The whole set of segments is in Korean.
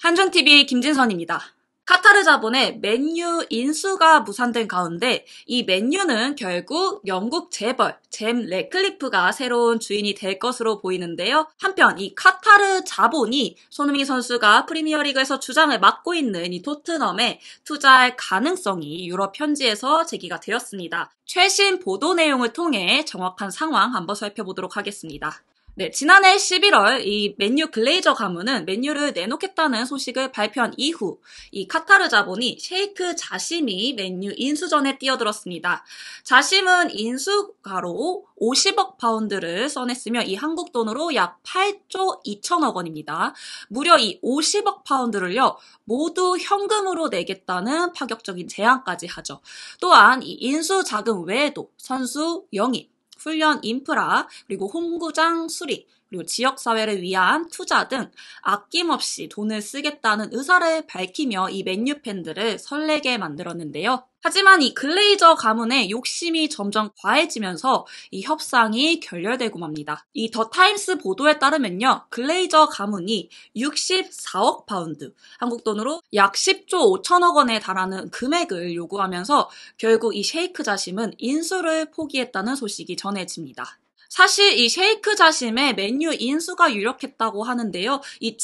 한준TV 김진선입니다. 카타르 자본의 맨유 인수가 무산된 가운데 이 맨유는 결국 영국 재벌 잼 래클리프가 새로운 주인이 될 것으로 보이는데요. 한편 이 카타르 자본이 손흥민 선수가 프리미어리그에서 주장을 맡고 있는 이 토트넘에 투자할 가능성이 유럽 현지에서 제기가 되었습니다. 최신 보도 내용을 통해 정확한 상황 한번 살펴보도록 하겠습니다. 네, 지난해 11월 이 맨유 글레이저 가문은 맨유를 내놓겠다는 소식을 발표한 이후 이 카타르 자본이 셰이크 자심이 맨유 인수전에 뛰어들었습니다. 자심은 인수가로 50억 파운드를 써냈으며 이 한국 돈으로 약 8조 2천억 원입니다. 무려 이 50억 파운드를요 모두 현금으로 내겠다는 파격적인 제안까지 하죠. 또한 이 인수 자금 외에도 선수 영입, 훈련 인프라, 그리고 홈구장 수리, 그리고 지역사회를 위한 투자 등 아낌없이 돈을 쓰겠다는 의사를 밝히며 이 맨유 팬들을 설레게 만들었는데요. 하지만 이 글레이저 가문의 욕심이 점점 과해지면서 이 협상이 결렬되고 맙니다. 이 더 타임스 보도에 따르면요. 글레이저 가문이 64억 파운드, 한국 돈으로 약 10조 5천억 원에 달하는 금액을 요구하면서 결국 이 셰이크 자심은 인수를 포기했다는 소식이 전해집니다. 사실 이 셰이크 자심의 맨유 인수가 유력했다고 하는데요. 이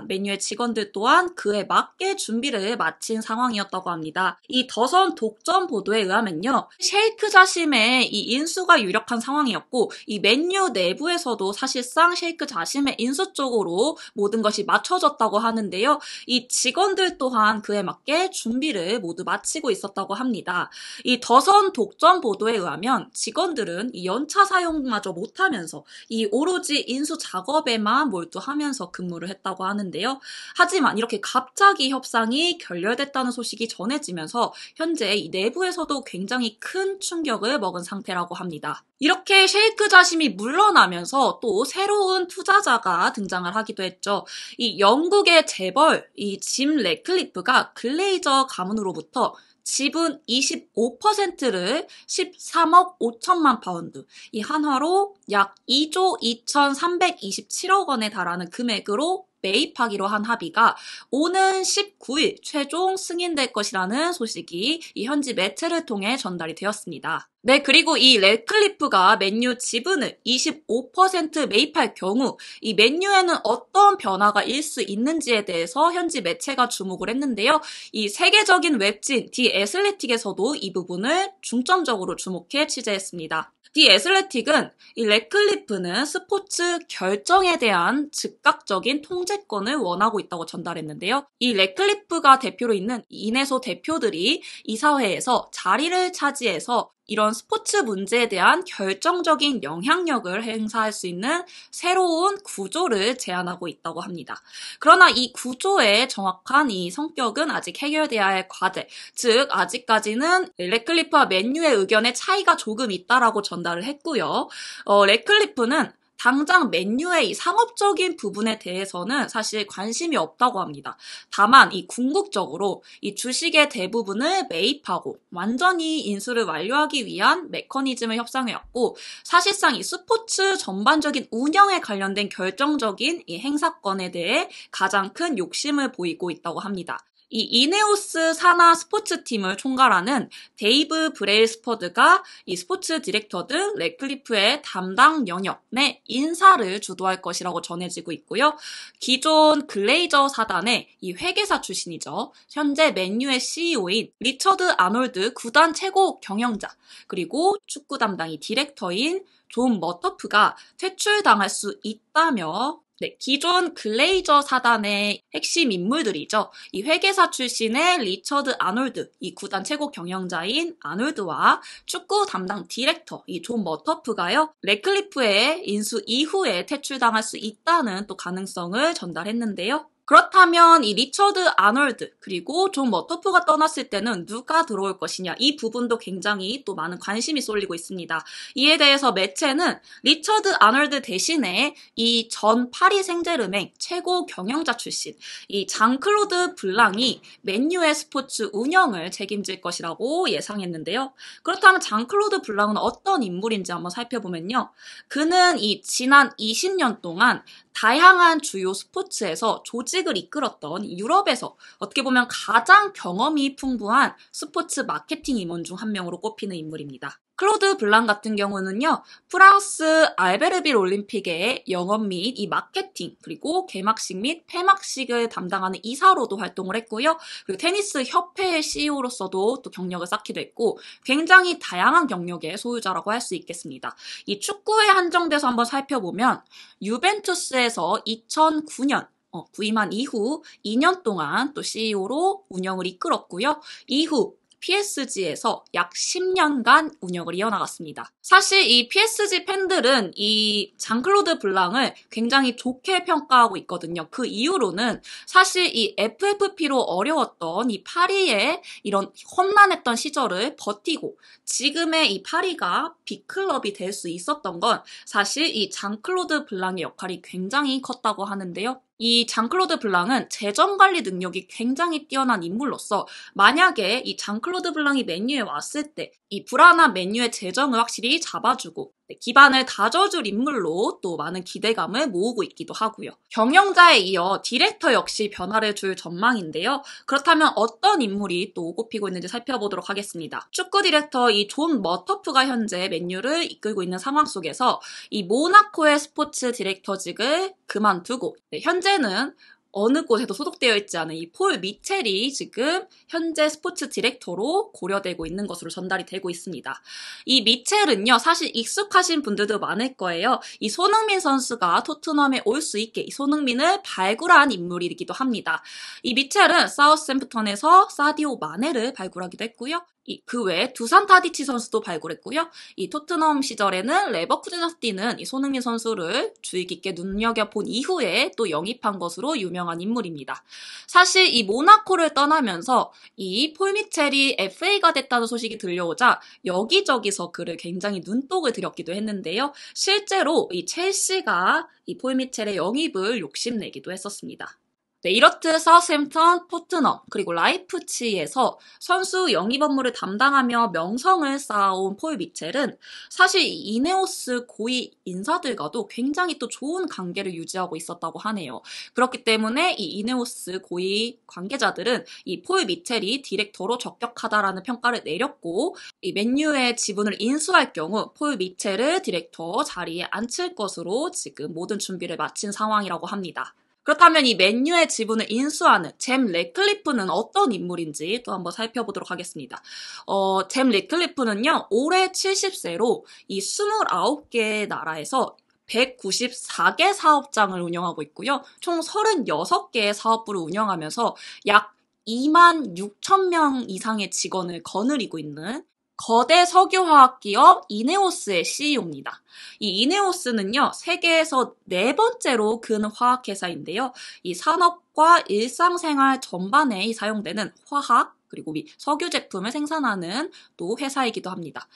맨유의 직원들 또한 그에 맞게 준비를 마친 상황이었다고 합니다. 이 더선 독점 보도에 의하면요. 셰이크 자심의 이 인수가 유력한 상황이었고 이 맨유 내부에서도 사실상 셰이크 자심의 인수 쪽으로 모든 것이 맞춰졌다고 하는데요. 이 직원들 또한 그에 맞게 준비를 모두 마치고 있었다고 합니다. 이 더선 독점 보도에 의하면 직원들은 이 연차 사용마저 못하면서 이 오로지 인수 작업에만 몰두하면서 근무를 했다고 하는데요. 하지만 이렇게 갑자기 협상이 결렬됐다는 소식이 전해지면서 현재 이 내부에서도 굉장히 큰 충격을 먹은 상태라고 합니다. 이렇게 셰이크 자심이 물러나면서 또 새로운 투자자가 등장을 하기도 했죠. 이 영국의 재벌 이 짐 래클리프가 글레이저 가문으로부터 지분 25%를 13억 5천만 파운드, 이 한화로 약 2조 2,327억 원에 달하는 금액으로 매입하기로 한 합의가 오는 19일 최종 승인될 것이라는 소식이 이 현지 매체를 통해 전달이 되었습니다. 네, 그리고 이 래클리프가 맨유 지분을 25% 매입할 경우 이 맨유에는 어떤 변화가 일 수 있는지에 대해서 현지 매체가 주목을 했는데요. 이 세계적인 웹진 디 애슬레틱에서도 이 부분을 중점적으로 주목해 취재했습니다. 디 애슬레틱은 이 래클리프는 스포츠 결정에 대한 즉각적인 통제권을 원하고 있다고 전달했는데요. 이 래클리프가 대표로 있는 인해소 대표들이 이사회에서 자리를 차지해서 이런 스포츠 문제에 대한 결정적인 영향력을 행사할 수 있는 새로운 구조를 제안하고 있다고 합니다. 그러나 이 구조의 정확한 이 성격은 아직 해결돼야 할 과제, 즉 아직까지는 래클리프와 맨유의 의견의 차이가 조금 있다라고 전달을 했고요. 래클리프는 당장 맨유의 이 상업적인 부분에 대해서는 사실 관심이 없다고 합니다. 다만 이 궁극적으로 이 주식의 대부분을 매입하고 완전히 인수를 완료하기 위한 메커니즘을 협상해왔고 사실상 이 스포츠 전반적인 운영에 관련된 결정적인 이 행사권에 대해 가장 큰 욕심을 보이고 있다고 합니다. 이 이네오스 산하 스포츠팀을 총괄하는 데이브 브레일스퍼드가 이 스포츠 디렉터 등 래클리프의 담당 영역내 인사를 주도할 것이라고 전해지고 있고요. 기존 글레이저 사단의 이 회계사 출신이죠. 현재 맨유의 CEO인 리처드 아놀드 구단 최고 경영자, 그리고 축구 담당이 디렉터인 존 머터프가 퇴출당할 수 있다며 네, 기존 글레이저 사단의 핵심 인물들이죠. 이 회계사 출신의 리처드 아놀드, 이 구단 최고 경영자인 아놀드와 축구 담당 디렉터, 이 존 머터프가요. 래클리프의 인수 이후에 퇴출당할 수 있다는 또 가능성을 전달했는데요. 그렇다면 이 리처드 아놀드 그리고 존 머터프가 떠났을 때는 누가 들어올 것이냐, 이 부분도 굉장히 또 많은 관심이 쏠리고 있습니다. 이에 대해서 매체는 리처드 아놀드 대신에 이 전 파리 생제르맹 최고 경영자 출신 이 장클로드 블랑이 맨유의 스포츠 운영을 책임질 것이라고 예상했는데요. 그렇다면 장클로드 블랑은 어떤 인물인지 한번 살펴보면요. 그는 이 지난 20년 동안 다양한 주요 스포츠에서 조직 조직을 이끌었던 유럽에서 어떻게 보면 가장 경험이 풍부한 스포츠 마케팅 임원 중 한 명으로 꼽히는 인물입니다. 클로드 블랑 같은 경우는요, 프랑스 알베르빌 올림픽의 영업 및 이 마케팅, 그리고 개막식 및 폐막식을 담당하는 이사로도 활동을 했고요. 그리고 테니스 협회의 CEO로서도 또 경력을 쌓기도 했고, 굉장히 다양한 경력의 소유자라고 할 수 있겠습니다. 이 축구에 한정돼서 한번 살펴보면, 유벤투스에서 2009년, 부임한 이후 2년 동안 또 CEO로 운영을 이끌었고요. 이후 PSG에서 약 10년간 운영을 이어나갔습니다. 사실 이 PSG 팬들은 이 장클로드 블랑을 굉장히 좋게 평가하고 있거든요. 그 이유로는 사실 이 FFP로 어려웠던 이 파리의 이런 험난했던 시절을 버티고 지금의 이 파리가 빅클럽이 될 수 있었던 건 사실 이 장클로드 블랑의 역할이 굉장히 컸다고 하는데요. 이 장클로드 블랑은 재정관리 능력이 굉장히 뛰어난 인물로서 만약에 이 장클로드 블랑이 맨유에 왔을 때 이 불안한 맨유의 재정을 확실히 잡아주고 기반을 다져줄 인물로 또 많은 기대감을 모으고 있기도 하고요. 경영자에 이어 디렉터 역시 변화를 줄 전망인데요. 그렇다면 어떤 인물이 또 꼽히고 있는지 살펴보도록 하겠습니다. 축구 디렉터 이 존 머터프가 현재 맨유를 이끌고 있는 상황 속에서 이 모나코의 스포츠 디렉터직을 그만두고 현재는 어느 곳에도 소속되어 있지 않은 이 폴 미첼이 지금 현재 스포츠 디렉터로 고려되고 있는 것으로 전달이 되고 있습니다. 이 미첼은요, 사실 익숙하신 분들도 많을 거예요. 이 손흥민 선수가 토트넘에 올 수 있게 이 손흥민을 발굴한 인물이기도 합니다. 이 미첼은 사우스햄프턴에서 사디오 마네를 발굴하기도 했고요. 그 외에 두산 타디치 선수도 발굴했고요. 이 토트넘 시절에는 레버쿠젠에서 뛰는 이 손흥민 선수를 주의 깊게 눈여겨본 이후에 또 영입한 것으로 유명한 인물입니다. 사실 이 모나코를 떠나면서 이 폴 미첼이 FA가 됐다는 소식이 들려오자 여기저기서 그를 굉장히 눈독을 들였기도 했는데요. 실제로 이 첼시가 이 폴 미첼의 영입을 욕심내기도 했었습니다. 네, 이렇듯 사우스햄프턴, 토트넘, 그리고 라이프치히에서 선수 영입 업무를 담당하며 명성을 쌓아온 폴 미첼은 사실 이네오스 고위 인사들과도 굉장히 또 좋은 관계를 유지하고 있었다고 하네요. 그렇기 때문에 이 이네오스 고위 관계자들은 이 폴 미첼이 디렉터로 적격하다라는 평가를 내렸고 이 맨유의 지분을 인수할 경우 폴 미첼을 디렉터 자리에 앉힐 것으로 지금 모든 준비를 마친 상황이라고 합니다. 그렇다면 이 맨유의 지분을 인수하는 잼 래클리프는 어떤 인물인지 또 한번 살펴보도록 하겠습니다. 잼 래클리프는요, 올해 70세로 이 29개의 나라에서 194개 사업장을 운영하고 있고요. 총 36개의 사업부를 운영하면서 약 2만 6천 명 이상의 직원을 거느리고 있는 거대 석유화학 기업 이네오스의 CEO입니다. 이 이네오스는요, 세계에서 4번째로 큰 화학회사인데요. 이 산업과 일상생활 전반에 사용되는 화학, 그리고 석유 제품을 생산하는 또 회사이기도 합니다.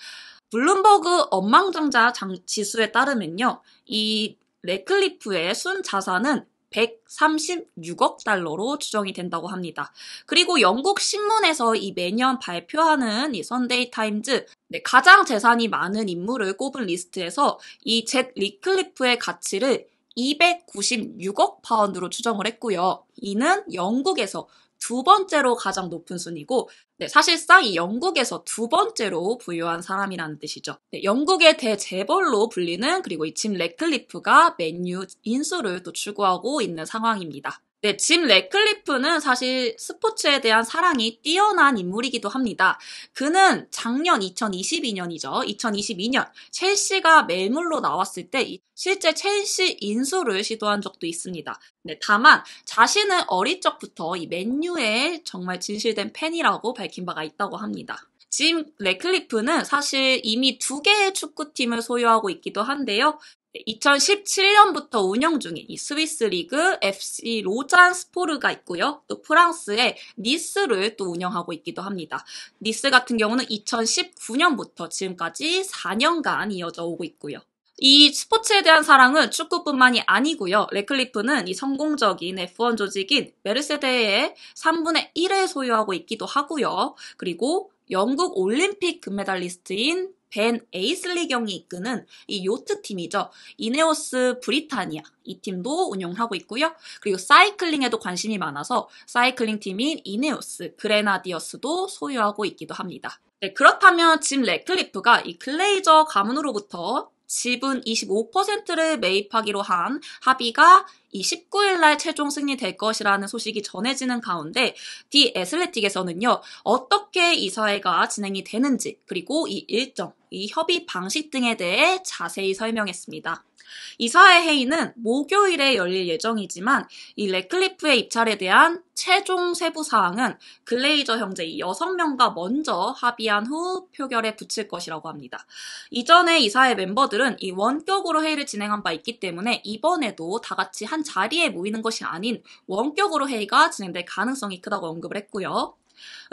블룸버그 억만장자 지수에 따르면요, 이 래클리프의 순 자산은 136억 달러로 추정이 된다고 합니다. 그리고 영국 신문에서 이 매년 발표하는 이 선데이 타임즈 가장 재산이 많은 인물을 꼽은 리스트에서 이 젯 래클리프의 가치를 296억 파운드로 추정을 했고요. 이는 영국에서 두 번째로 가장 높은 순위고 사실상 이 영국에서 두 번째로 부유한 사람이라는 뜻이죠. 영국의 대재벌로 불리는 그리고 이 짐 래클리프가 맨유 인수를 또 추구하고 있는 상황입니다. 짐 래클리프는 사실 스포츠에 대한 사랑이 뛰어난 인물이기도 합니다. 그는 작년 2022년이죠. 2022년 첼시가 매물로 나왔을 때 실제 첼시 인수를 시도한 적도 있습니다. 다만 자신은 어릴 적부터 이 맨유의 정말 진실된 팬이라고 밝힌 바가 있다고 합니다. 짐 래클리프는 사실 이미 2개의 축구팀을 소유하고 있기도 한데요. 2017년부터 운영 중인 이 스위스 리그 FC 로잔 스포르가 있고요. 또 프랑스의 니스를 또 운영하고 있기도 합니다. 니스 같은 경우는 2019년부터 지금까지 4년간 이어져 오고 있고요. 이 스포츠에 대한 사랑은 축구뿐만이 아니고요. 래클리프는 이 성공적인 F1 조직인 메르세데스의 3분의 1을 소유하고 있기도 하고요. 그리고 영국 올림픽 금메달리스트인 벤 에이슬리 경이 이끄는 이 요트 팀이죠. 이네오스 브리타니아 이 팀도 운영하고 있고요. 그리고 사이클링에도 관심이 많아서 사이클링 팀인 이네오스 그레나디어스도 소유하고 있기도 합니다. 네, 그렇다면 짐 래클리프가 이 글레이저 가문으로부터 지분 25%를 매입하기로 한 합의가 이 19일 날 최종 승리될 것이라는 소식이 전해지는 가운데 디 애슬레틱에서는요. 어떻게 이사회가 진행이 되는지 그리고 이 일정, 이 협의 방식 등에 대해 자세히 설명했습니다. 이사회 회의는 목요일에 열릴 예정이지만 이 래클리프의 입찰에 대한 최종 세부 사항은 글레이저 형제 6명과 먼저 합의한 후 표결에 붙일 것이라고 합니다. 이전에 이사회 멤버들은 이 원격으로 회의를 진행한 바 있기 때문에 이번에도 다 같이 한 자리에 모이는 것이 아닌 원격으로 회의가 진행될 가능성이 크다고 언급을 했고요.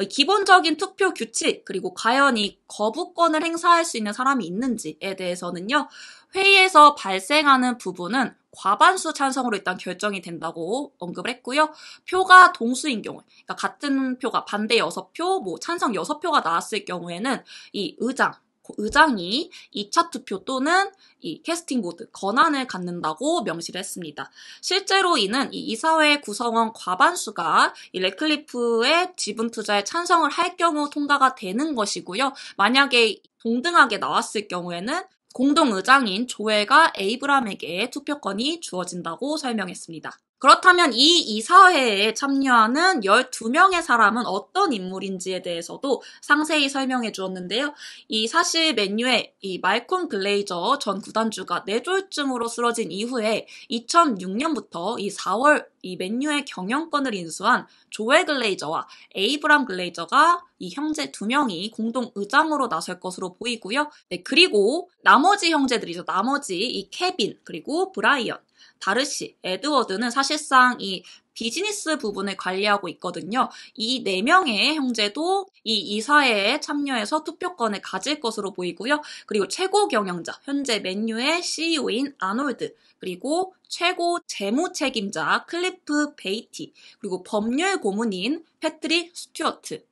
기본적인 투표 규칙 그리고 과연 이 거부권을 행사할 수 있는 사람이 있는지에 대해서는요. 회의에서 발생하는 부분은 과반수 찬성으로 일단 결정이 된다고 언급을 했고요. 표가 동수인 경우, 그러니까 같은 표가 반대 6표, 뭐 찬성 6표가 나왔을 경우에는 이 의장이 2차 투표 또는 이 캐스팅 보드, 권한을 갖는다고 명시를 했습니다. 실제로 이는 이 이사회 구성원 과반수가 이 래클리프의 지분 투자에 찬성을 할 경우 통과가 되는 것이고요. 만약에 동등하게 나왔을 경우에는 공동의장인 조엘과 에이브람에게 투표권이 주어진다고 설명했습니다. 그렇다면 이 이사회에 참여하는 12명의 사람은 어떤 인물인지에 대해서도 상세히 설명해 주었는데요. 이 사실 맨유의 이 말콤 글레이저 전 구단주가 뇌졸중으로 쓰러진 이후에 2006년부터 이 4월 이 맨유의 경영권을 인수한 조엘 글레이저와 에이브람 글레이저가 이 형제 2명이 공동 의장으로 나설 것으로 보이고요. 네, 그리고 나머지 형제들이죠. 나머지 이 케빈 그리고 브라이언, 다르시, 에드워드는 사실상 이 비즈니스 부분을 관리하고 있거든요. 이 4명의 형제도 이 이사회에 참여해서 투표권을 가질 것으로 보이고요. 그리고 최고 경영자, 현재 맨유의 CEO인 아놀드, 그리고 최고 재무 책임자 클리프 베이티, 그리고 법률 고문인 패트릭 스튜어트.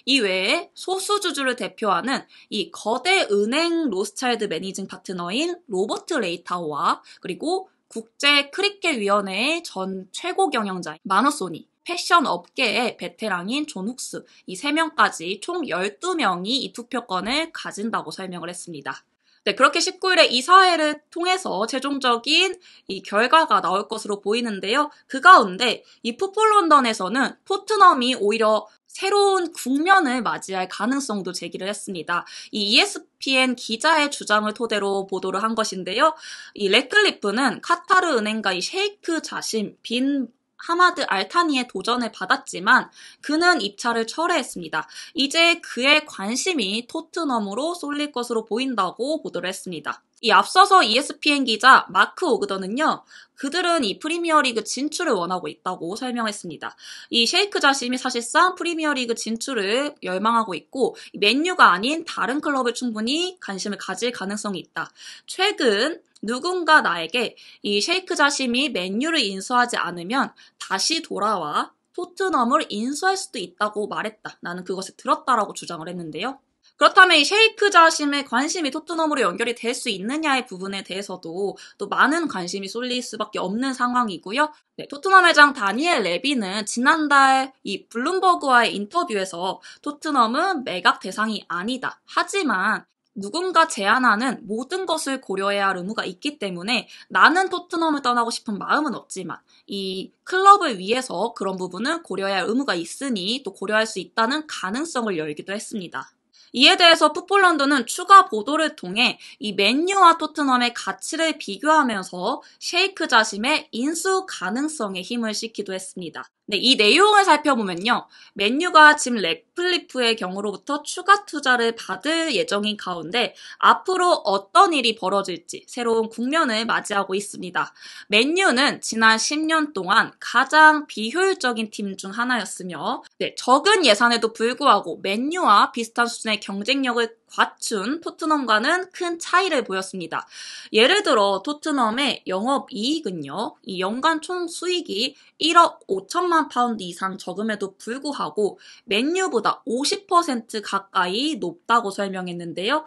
이 외에 소수주주를 대표하는 이 거대 은행 로스차일드 매니징 파트너인 로버트 레이타오와 그리고 국제 크리켓위원회의 전 최고 경영자 마누소니, 패션 업계의 베테랑인 존 훅스, 이 3명까지 총 12명이 이 투표권을 가진다고 설명을 했습니다. 네, 그렇게 19일에 이사회를 통해서 최종적인 이 결과가 나올 것으로 보이는데요. 그 가운데 이 풋볼 런던에서는 토트넘이 오히려 새로운 국면을 맞이할 가능성도 제기를 했습니다. 이 ESPN 기자의 주장을 토대로 보도를 한 것인데요. 이 래클리프는 카타르 은행가 이 셰이크 자심 빈 하마드 알타니의 도전을 받았지만 그는 입찰을 철회했습니다. 이제 그의 관심이 토트넘으로 쏠릴 것으로 보인다고 보도를 했습니다. 이 앞서서 ESPN 기자 마크 오그던은요. 그들은 이 프리미어리그 진출을 원하고 있다고 설명했습니다. 이 셰이크 자심이 사실상 프리미어리그 진출을 열망하고 있고 맨유가 아닌 다른 클럽을 충분히 관심을 가질 가능성이 있다. 최근 누군가 나에게 이 셰이크 자심이 맨유를 인수하지 않으면 다시 돌아와 토트넘을 인수할 수도 있다고 말했다. 나는 그것을 들었다라고 주장을 했는데요. 그렇다면 이 셰이크 자심의 관심이 토트넘으로 연결이 될 수 있느냐의 부분에 대해서도 또 많은 관심이 쏠릴 수밖에 없는 상황이고요. 네, 토트넘 회장 다니엘 레비는 지난달 이 블룸버그와의 인터뷰에서 토트넘은 매각 대상이 아니다. 하지만 누군가 제안하는 모든 것을 고려해야 할 의무가 있기 때문에 나는 토트넘을 떠나고 싶은 마음은 없지만 이 클럽을 위해서 그런 부분은 고려해야 할 의무가 있으니 또 고려할 수 있다는 가능성을 열기도 했습니다. 이에 대해서 풋볼 런던은 추가 보도를 통해 이 맨유와 토트넘의 가치를 비교하면서 셰이크 자심의 인수 가능성에 힘을 싣기도 했습니다. 네, 이 내용을 살펴보면요. 맨유가 짐 래클리프의 경우로부터 추가 투자를 받을 예정인 가운데 앞으로 어떤 일이 벌어질지 새로운 국면을 맞이하고 있습니다. 맨유는 지난 10년 동안 가장 비효율적인 팀 중 하나였으며 네, 적은 예산에도 불구하고 맨유와 비슷한 수준의 경쟁력을 갖춘 토트넘과는 큰 차이를 보였습니다. 예를 들어 토트넘의 영업이익은요. 이 연간 총 수익이 1억 5천만 파운드 이상 적음에도 불구하고 맨유보다 50% 가까이 높다고 설명했는데요.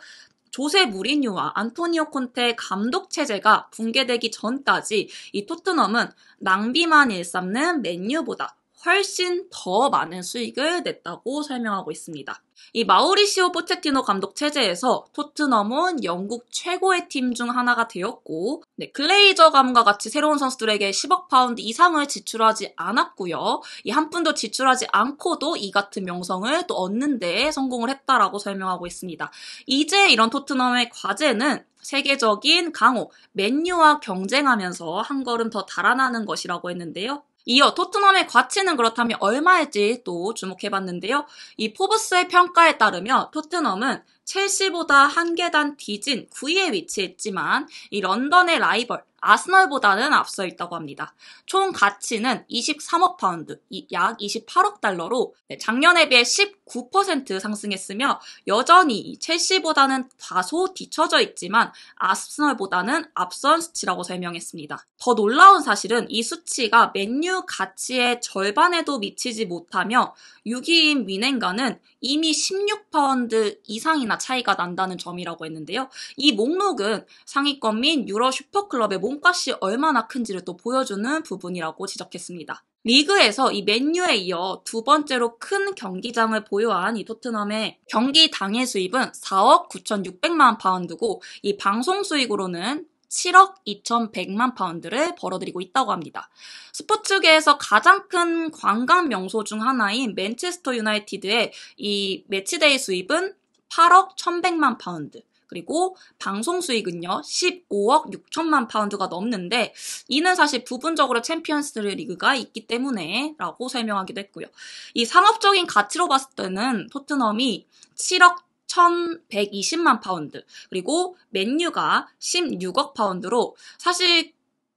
조세 무리뉴와 안토니오 콘테 감독 체제가 붕괴되기 전까지 이 토트넘은 낭비만 일삼는 맨유보다 훨씬 더 많은 수익을 냈다고 설명하고 있습니다. 이 마우리시오 포체티노 감독 체제에서 토트넘은 영국 최고의 팀 중 하나가 되었고, 글레이저 가문과 같이 새로운 선수들에게 10억 파운드 이상을 지출하지 않았고요. 이 한 푼도 지출하지 않고도 이 같은 명성을 또 얻는 데 성공을 했다라고 설명하고 있습니다. 이제 이런 토트넘의 과제는 세계적인 강호 맨유와 경쟁하면서 한 걸음 더 달아나는 것이라고 했는데요. 이어 토트넘의 가치는 그렇다면 얼마일지 또 주목해봤는데요. 이 포브스의 평가에 따르면 토트넘은 첼시보다 한 계단 뒤진 9위에 위치했지만 이 런던의 라이벌 아스널보다는 앞서 있다고 합니다. 총 가치는 23억 파운드, 약 28억 달러로 작년에 비해 19% 상승했으며 여전히 첼시보다는 다소 뒤처져 있지만 아스널보다는 앞선 수치라고 설명했습니다. 더 놀라운 사실은 이 수치가 맨유 가치의 절반에도 미치지 못하며 6위인 위넨가는 이미 16파운드 이상이나 차이가 난다는 점이라고 했는데요. 이 목록은 상위권 및 유럽 슈퍼클럽의 몸값이 얼마나 큰지를 또 보여주는 부분이라고 지적했습니다. 리그에서 이 맨유에 이어 두 번째로 큰 경기장을 보유한 이 토트넘의 경기 당일 수입은 4억 9,600만 파운드고 이 방송 수익으로는 7억 2,100만 파운드를 벌어들이고 있다고 합니다. 스포츠계에서 가장 큰 관광 명소 중 하나인 맨체스터 유나이티드의 이 매치데이 수입은 8억 1,100만 파운드. 그리고 방송 수익은요 15억 6천만 파운드가 넘는데 이는 사실 부분적으로 챔피언스 리그가 있기 때문에 라고 설명하기도 했고요. 이 상업적인 가치로 봤을 때는 토트넘이 7억 1,120만 파운드 그리고 맨유가 16억 파운드로 사실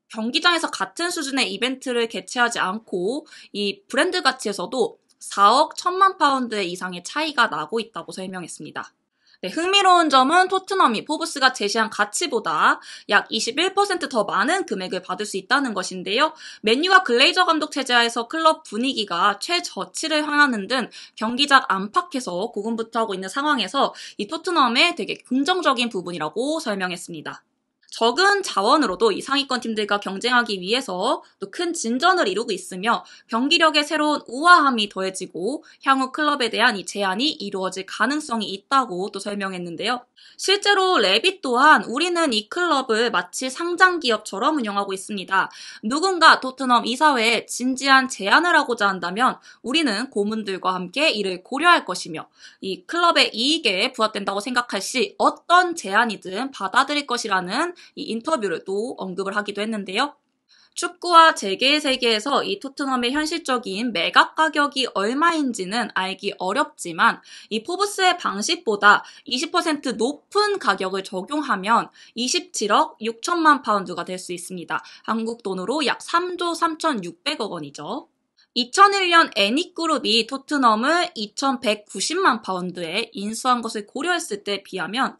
경기장에서 같은 수준의 이벤트를 개최하지 않고 이 브랜드 가치에서도 4억 1,000만 파운드 이상의 차이가 나고 있다고 설명했습니다. 흥미로운 점은 토트넘이 포브스가 제시한 가치보다 약 21% 더 많은 금액을 받을 수 있다는 것인데요. 맨유와 글레이저 감독 체제하에서 클럽 분위기가 최저치를 향하는 등 경기장 안팎에서 고군분투하고 있는 상황에서 이 토트넘의 되게 긍정적인 부분이라고 설명했습니다. 적은 자원으로도 이 상위권 팀들과 경쟁하기 위해서 또 큰 진전을 이루고 있으며 경기력의 새로운 우아함이 더해지고 향후 클럽에 대한 이 제안이 이루어질 가능성이 있다고 또 설명했는데요. 실제로 레빗 또한 우리는 이 클럽을 마치 상장 기업처럼 운영하고 있습니다. 누군가 토트넘 이사회에 진지한 제안을 하고자 한다면 우리는 고문들과 함께 이를 고려할 것이며 이 클럽의 이익에 부합된다고 생각할 시 어떤 제안이든 받아들일 것이라는 이 인터뷰를 또 언급을 하기도 했는데요. 축구와 재계의 세계에서 이 토트넘의 현실적인 매각 가격이 얼마인지는 알기 어렵지만 이 포브스의 방식보다 20% 높은 가격을 적용하면 27억 6천만 파운드가 될 수 있습니다. 한국 돈으로 약 3조 3,600억 원이죠. 2001년 애닉그룹이 토트넘을 2,190만 파운드에 인수한 것을 고려했을 때 비하면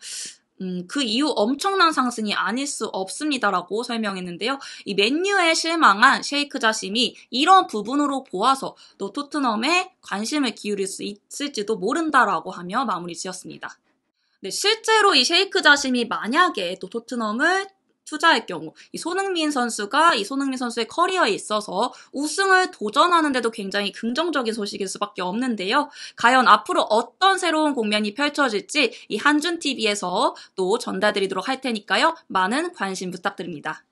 그 이후 엄청난 상승이 아닐 수 없습니다라고 설명했는데요. 이 맨유에 실망한 셰이크 자심이 이런 부분으로 보아서 또 토트넘에 관심을 기울일 수 있을지도 모른다라고 하며 마무리 지었습니다. 네, 실제로 이 셰이크 자심이 만약에 또 토트넘을 투자할 경우 이 손흥민 선수의 커리어에 있어서 우승을 도전하는데도 굉장히 긍정적인 소식일 수밖에 없는데요. 과연 앞으로 어떤 새로운 국면이 펼쳐질지 이 한준TV에서 또 전달드리도록 할 테니까요. 많은 관심 부탁드립니다.